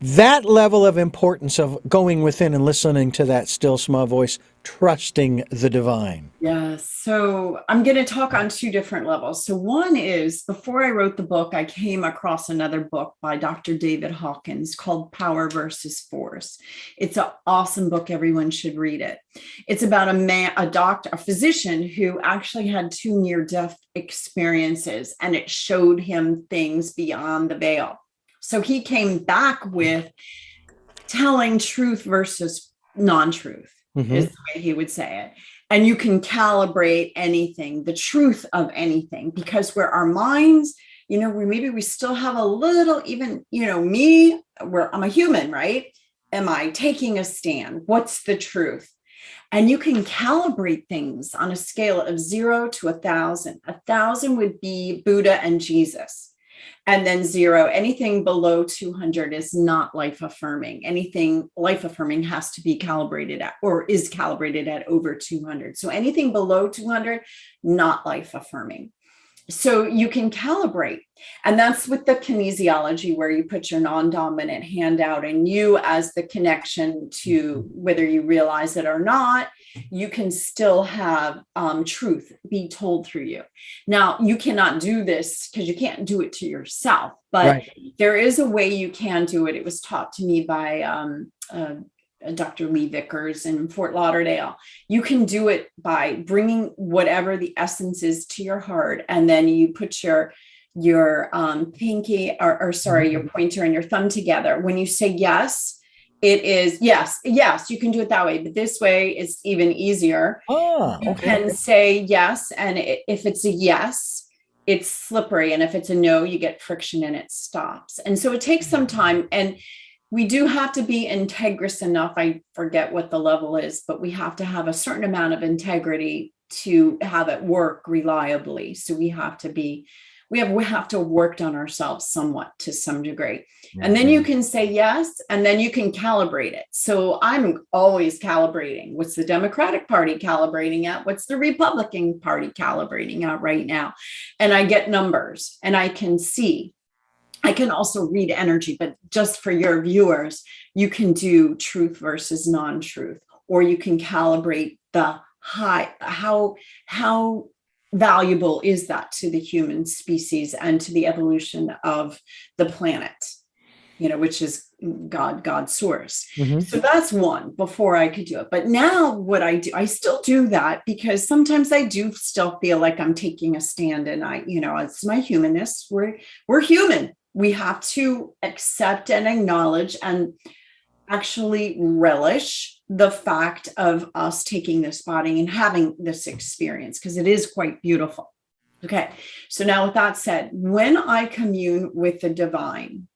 that level of importance of going within and listening to that still small voice, trusting the divine. Yeah. So I'm going to talk on two different levels. So one is, before I wrote the book, I came across another book by Dr. David Hawkins called Power versus Force. It's an awesome book. Everyone should read it. It's about a physician who actually had two near-death experiences, and it showed him things beyond the veil. So he came back with telling truth versus non-truth, is the way he would say it. And you can calibrate anything, the truth of anything, because where our minds, we still have a little, even, me, where I'm a human, right? Am I taking a stand? What's the truth? And you can calibrate things on a scale of 0 to 1,000. 1,000 would be Buddha and Jesus. And then 0, anything below 200 is not life affirming. Anything life affirming has to be calibrated at, or is calibrated at, over 200. So anything below 200, not life affirming. So you can calibrate. And that's with the kinesiology, where you put your non-dominant hand out, and you, as the connection to, whether you realize it or not, you can still have truth be told through you. Now, you cannot do this because you can't do it to yourself, but there is a way you can do it. It was taught to me by Dr. Lee Vickers in Fort Lauderdale. You can do it by bringing whatever the essence is to your heart, and then you put your pinky, your pointer and your thumb together. When you say yes, it is yes, you can do it that way, but this way is even easier. You can say yes, and if it's a yes, it's slippery, and if it's a no, you get friction and it stops. And so it takes some time, and we do have to be integrous enough. I forget what the level is, but we have to have a certain amount of integrity to have it work reliably. So we have to work on ourselves somewhat, to some degree. And then you can say yes, and then you can calibrate it. So I'm always calibrating. What's the Democratic Party calibrating at? What's the Republican Party calibrating at right now? And I get numbers, and I can see. I can also read energy, but just for your viewers, you can do truth versus non-truth, or you can calibrate the how valuable is that to the human species and to the evolution of the planet. which is God's source. Mm-hmm. So that's one before I could do it. But now what I do, I still do that because sometimes I do still feel like I'm taking a stand, and it's my humanness. We're human. We have to accept and acknowledge and actually relish the fact of us taking this body and having this experience, because it is quite beautiful. Okay. So now with that said, when I commune with the divine,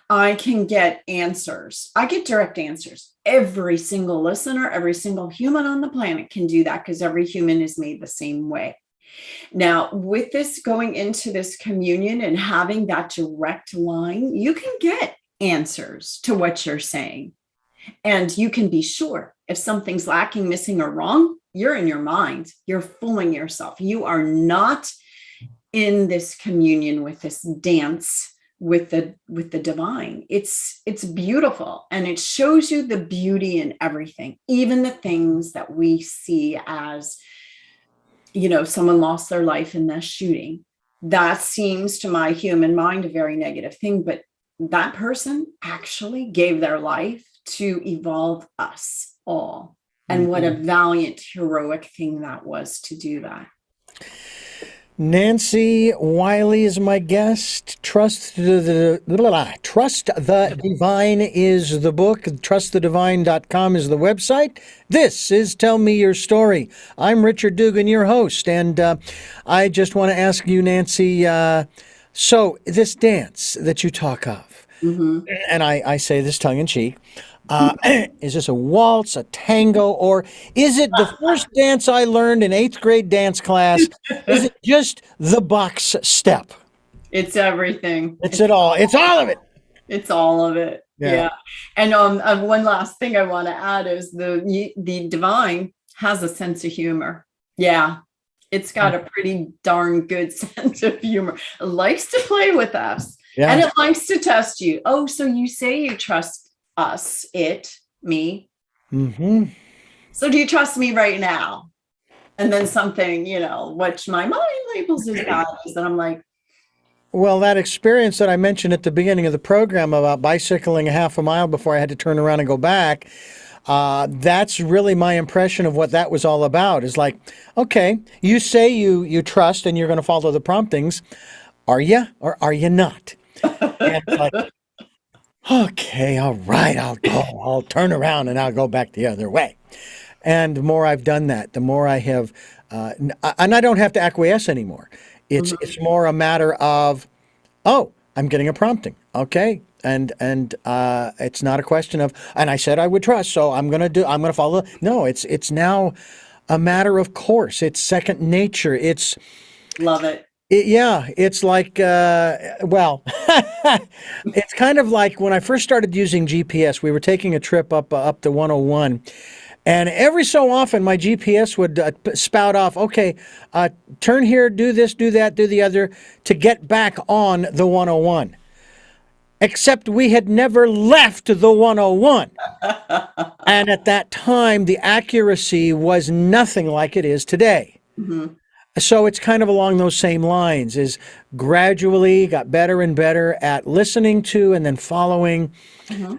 I can get answers. I get direct answers. Every single listener, every single human on the planet can do that, because every human is made the same way. Now, with this going into this communion and having that direct line, you can get answers to what you're saying. And you can be sure if something's lacking, missing, or wrong, you're in your mind. You're fooling yourself. You are not in this communion with this dance with the divine. It's beautiful, and it shows you the beauty in everything, even the things that we see as, someone lost their life in this shooting. That seems to my human mind a very negative thing, but that person actually gave their life to evolve us all. And what a valiant, heroic thing that was to do that. Nancy Wiley is my guest. Trust the Divine is the book. TrustTheDivine.com is the website. This is Tell Me Your Story. I'm Richard Dugan, your host, and I just want to ask you, Nancy, so this dance that you talk of, and I say this tongue-in-cheek, is this a waltz, a tango, or is it the first dance I learned in 8th grade dance class? Is it just the box step? It's everything. It's it all. It's all of it. It's all of it. Yeah. And one last thing I want to add is the divine has a sense of humor. Yeah. It's got a pretty darn good sense of humor. It likes to play with us. Yeah. And it likes to test you. Oh, so you say you trust us, me. Mm-hmm. So do you trust me right now? And then something, which my mind labels as bad, and I'm like, well, that experience that I mentioned at the beginning of the program about bicycling a half a mile before I had to turn around and go back, that's really my impression of what that was all about. Is like, okay, you say you trust and you're going to follow the promptings. Are you, or are you not? And it's like, okay, all right, I'll turn around and I'll go back the other way. And the more I've done that, the more I have, and I don't have to acquiesce anymore. It's more a matter of, oh, I'm getting a prompting. Okay. And it's not a question of, and I said I would trust, so I'm going to follow. No, it's now a matter of course. It's second nature. Love it. It's like, it's kind of like when I first started using GPS, we were taking a trip up to 101, and every so often my GPS would spout off, okay, turn here, do this, do that, do the other, to get back on the 101. Except we had never left the 101. And at that time, the accuracy was nothing like it is today. Mm-hmm. So it's kind of along those same lines, is gradually got better and better at listening to and then following. Mm-hmm.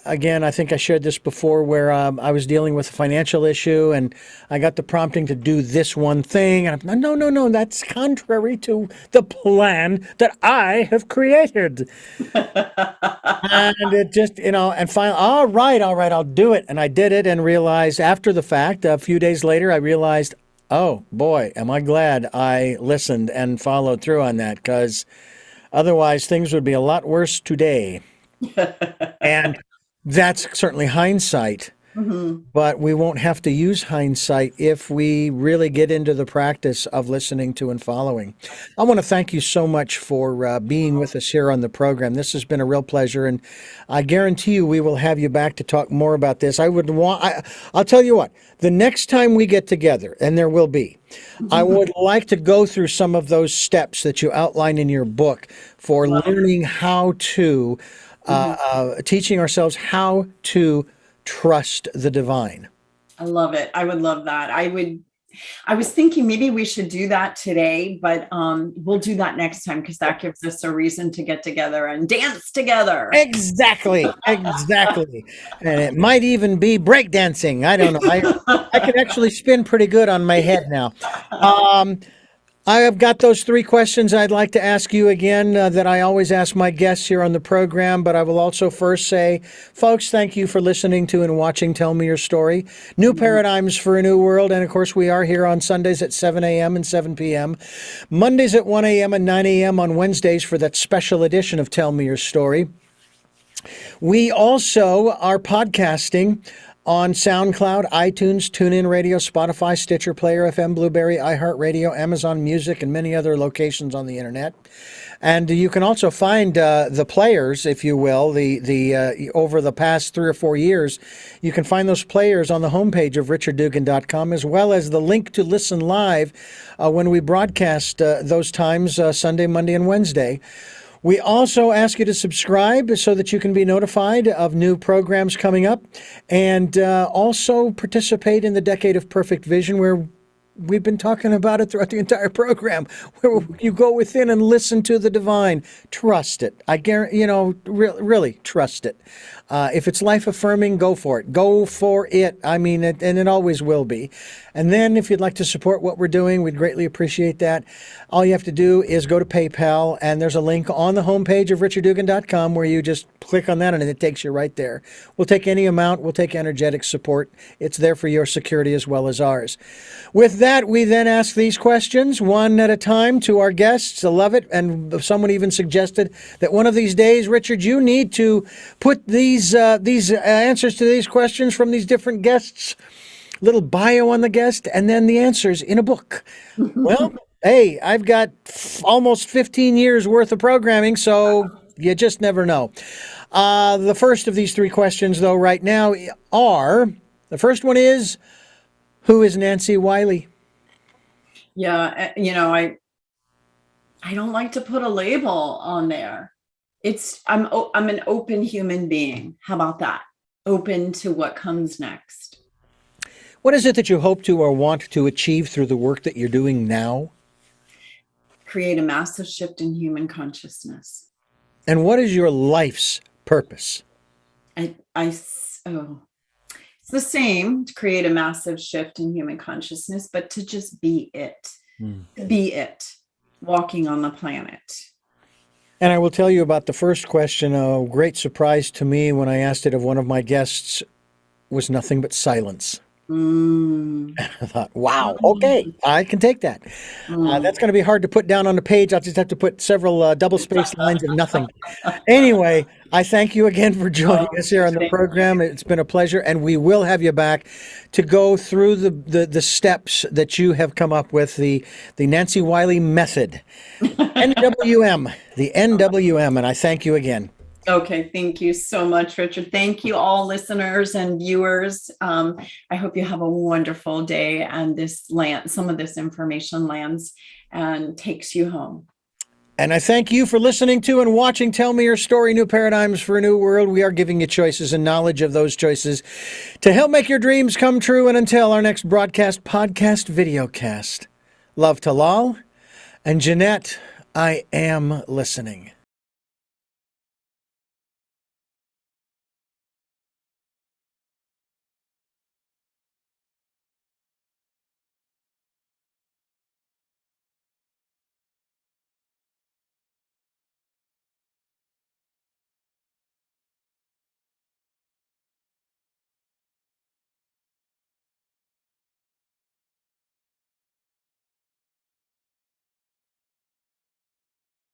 Again, I think I shared this before where I was dealing with a financial issue and I got the prompting to do this one thing. And I'm, no, that's contrary to the plan that I have created. And it just, and finally, all right, I'll do it. And I did it and realized after the fact, a few days later, I realized, oh boy, am I glad I listened and followed through on that, because otherwise things would be a lot worse today. And that's certainly hindsight. Mm-hmm. But we won't have to use hindsight if we really get into the practice of listening to and following. I want to thank you so much for being with us here on the program. This has been a real pleasure, and I guarantee you we will have you back to talk more about this. I'll tell you what, the next time we get together, and there will be, I would like to go through some of those steps that you outline in your book for learning how to, teaching ourselves how to trust the divine. I love it. I would love that. I would I was thinking maybe we should do that today, but we'll do that next time because that gives us a reason to get together and dance together. Exactly. Exactly. And it might even be breakdancing. I don't know. I can actually spin pretty good on my head now. I have got those three questions I'd like to ask you again that I always ask my guests here on the program, but I will also first say, folks, thank you for listening to and watching Tell Me Your Story. New Paradigms for a New World. And of course, we are here on Sundays at 7 a.m. and 7 p.m., Mondays at 1 a.m. and 9 a.m. on Wednesdays for that special edition of Tell Me Your Story. We also are podcasting on SoundCloud, iTunes, TuneIn Radio, Spotify, Stitcher, Player FM, Blueberry, iHeartRadio, Amazon Music, and many other locations on the internet. And you can also find the players, if you will, the over the past 3 or 4 years, you can find those players on the homepage of richarddugan.com, as well as the link to listen live when we broadcast those times, Sunday, Monday, and Wednesday. We also ask you to subscribe so that you can be notified of new programs coming up, and also participate in the Decade of Perfect Vision, where we've been talking about it throughout the entire program, where you go within and listen to the divine. Trust it. I guarantee, really trust it. If it's life affirming, go for it. Go for it. I mean, and it always will be. And then if you'd like to support what we're doing, we'd greatly appreciate that. All you have to do is go to PayPal, and there's a link on the homepage of richarddugan.com where you just click on that and it takes you right there. We'll take any amount. We'll take energetic support. It's there for your security as well as ours. With that, we then ask these questions one at a time to our guests. I love it. And someone even suggested that one of these days, Richard, you need to put these answers to these questions from these different guests, little bio on the guest, and then the answers in a book. Well, hey, I've got almost 15 years worth of programming, so you just never know. The first of these three questions, though, right now the first one is, who is Nancy Wiley? Yeah, I don't like to put a label on there. I'm an open human being. How about that? Open to what comes next. What is it that you hope to or want to achieve through the work that you're doing now? Create a massive shift in human consciousness. And what is your life's purpose? It's the same, to create a massive shift in human consciousness, but to just be it. Be it, walking on the planet. And I will tell you about the first question. A great surprise to me when I asked it of one of my guests was nothing but silence. I thought, wow, okay, I can take that. That's going to be hard to put down on the page. I'll just have to put several double-spaced lines of nothing. Anyway, I thank you again for joining us here on the program. It's been a pleasure, and we will have you back to go through the steps that you have come up with, the Nancy Wiley method, NWM, the NWM, and I thank you again. Okay, thank you so much, Richard. Thank you, all listeners and viewers. I hope you have a wonderful day, and some of this information lands and takes you home. And I thank you for listening to and watching Tell Me Your Story, New Paradigms for a New World. We are giving you choices and knowledge of those choices to help make your dreams come true. And until our next broadcast, podcast, videocast, love to Lal and Jeanette, I am listening.